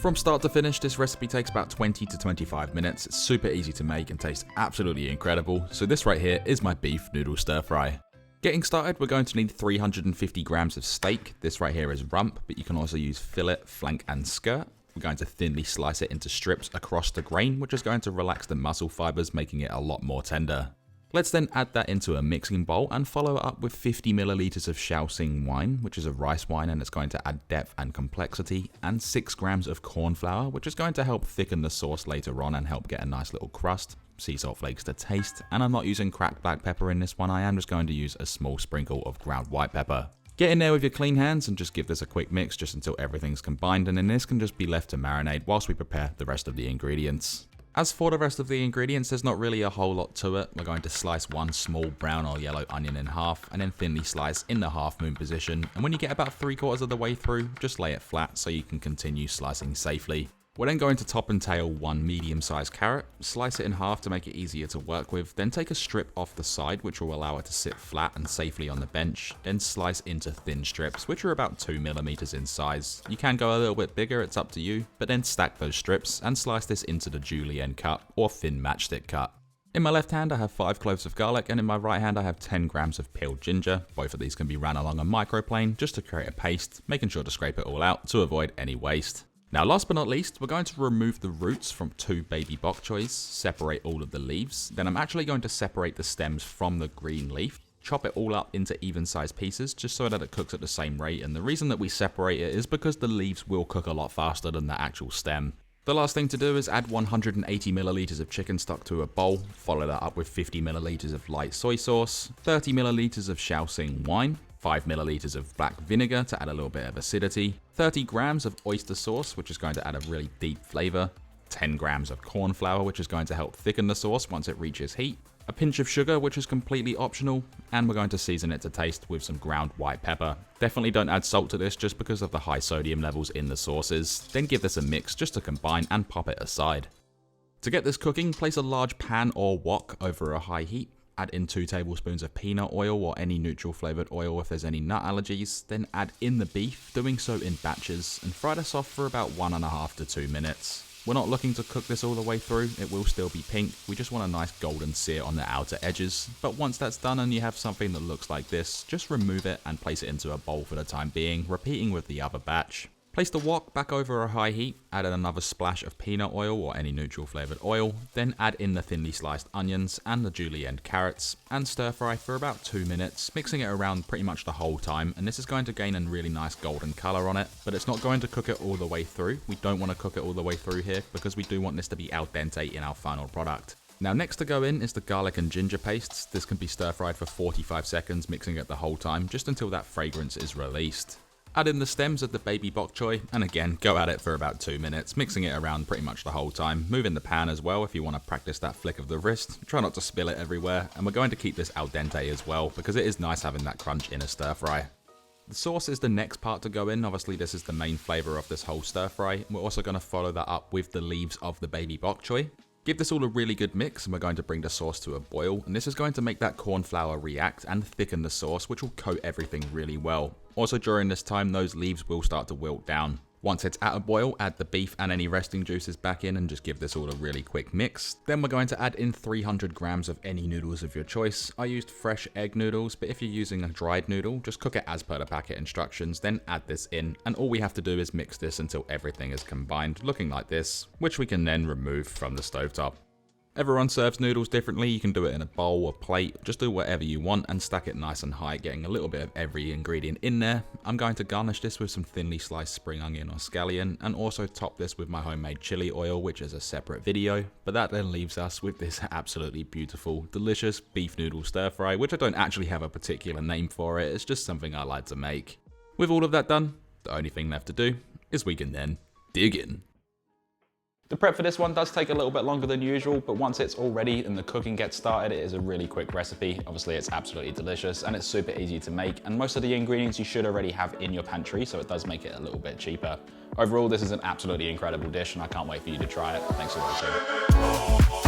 From start to finish, this recipe takes about 20 to 25 minutes. It's super easy to make and tastes absolutely incredible. So this right here is my beef noodle stir fry. Getting started, we're going to need 350 grams of steak. This right here is rump, but you can also use fillet, flank, and skirt. We're going to thinly slice it into strips across the grain, which is going to relax the muscle fibers, making it a lot more tender. Let's then add that into a mixing bowl and follow it up with 50 milliliters of Shaoxing wine, which is a rice wine and it's going to add depth and complexity, and 6 grams of corn flour, which is going to help thicken the sauce later on and help get a nice little crust, sea salt flakes to taste, and I'm not using cracked black pepper in this one, I am just going to use a small sprinkle of ground white pepper. Get in there with your clean hands and just give this a quick mix just until everything's combined, and then this can just be left to marinate whilst we prepare the rest of the ingredients. As for the rest of the ingredients, there's not really a whole lot to it. We're going to slice one small brown or yellow onion in half and then thinly slice in the half moon position. And when you get about 3/4 of the way through, just lay it flat so you can continue slicing safely. We're then going to top and tail one medium-sized carrot, slice it in half to make it easier to work with, then take a strip off the side which will allow it to sit flat and safely on the bench, then slice into thin strips which are about 2 millimeters in size. You can go a little bit bigger, it's up to you, but then stack those strips and slice this into the julienne cut or thin matchstick cut. In my left hand I have 5 cloves of garlic, and in my right hand I have 10 grams of peeled ginger. Both of these can be ran along a microplane just to create a paste, making sure to scrape it all out to avoid any waste. Now last but not least, we're going to remove the roots from 2 baby bok choys, separate all of the leaves, then I'm actually going to separate the stems from the green leaf, chop it all up into even sized pieces just so that it cooks at the same rate, and the reason that we separate it is because the leaves will cook a lot faster than the actual stem. The last thing to do is add 180 milliliters of chicken stock to a bowl, follow that up with 50 milliliters of light soy sauce, 30 milliliters of Shaoxing wine, 5 milliliters of black vinegar to add a little bit of acidity, 30 grams of oyster sauce, which is going to add a really deep flavor, 10 grams of corn flour, which is going to help thicken the sauce once it reaches heat, a pinch of sugar, which is completely optional, and we're going to season it to taste with some ground white pepper. Definitely don't add salt to this just because of the high sodium levels in the sauces, then give this a mix just to combine and pop it aside. To get this cooking, place a large pan or wok over a high heat. Add in 2 tablespoons of peanut oil or any neutral flavored oil if there's any nut allergies, then add in the beef, doing so in batches, and fry this off for about 1.5 to 2 minutes. We're not looking to cook this all the way through, it will still be pink, we just want a nice golden sear on the outer edges, but once that's done and you have something that looks like this, just remove it and place it into a bowl for the time being, repeating with the other batch. Place the wok back over a high heat, add in another splash of peanut oil or any neutral flavored oil, then add in the thinly sliced onions and the julienne carrots, and stir fry for about 2 minutes, mixing it around pretty much the whole time, and this is going to gain a really nice golden color on it, but it's not going to cook it all the way through. We don't want to cook it all the way through here because we do want this to be al dente in our final product. Now next to go in is the garlic and ginger pastes. This can be stir fried for 45 seconds, mixing it the whole time, just until that fragrance is released. Add in the stems of the baby bok choy, and again, go at it for about 2 minutes, mixing it around pretty much the whole time. Move in the pan as well if you want to practice that flick of the wrist. Try not to spill it everywhere, and we're going to keep this al dente as well, because it is nice having that crunch in a stir fry. The sauce is the next part to go in. Obviously this is the main flavour of this whole stir fry. We're also going to follow that up with the leaves of the baby bok choy. Give this all a really good mix, and we're going to bring the sauce to a boil, and this is going to make that corn flour react and thicken the sauce, which will coat everything really well. Also during this time, those leaves will start to wilt down. Once it's at a boil, add the beef and any resting juices back in and just give this all a really quick mix. Then we're going to add in 300 grams of any noodles of your choice. I used fresh egg noodles, but if you're using a dried noodle, just cook it as per the packet instructions, then add this in, and all we have to do is mix this until everything is combined, looking like this, which we can then remove from the stovetop. Everyone serves noodles differently. You can do it in a bowl or plate, just do whatever you want and stack it nice and high, getting a little bit of every ingredient in there. I'm going to garnish this with some thinly sliced spring onion or scallion, and also top this with my homemade chili oil, which is a separate video. But that then leaves us with this absolutely beautiful, delicious beef noodle stir fry, which I don't actually have a particular name for it, it's just something I like to make. With all of that done, the only thing left to do is we can then dig in. The prep for this one does take a little bit longer than usual, but once it's all ready and the cooking gets started, it is a really quick recipe. Obviously it's absolutely delicious and it's super easy to make, and most of the ingredients you should already have in your pantry, so it does make it a little bit cheaper. Overall, this is an absolutely incredible dish and I can't wait for you to try it. Thanks for watching.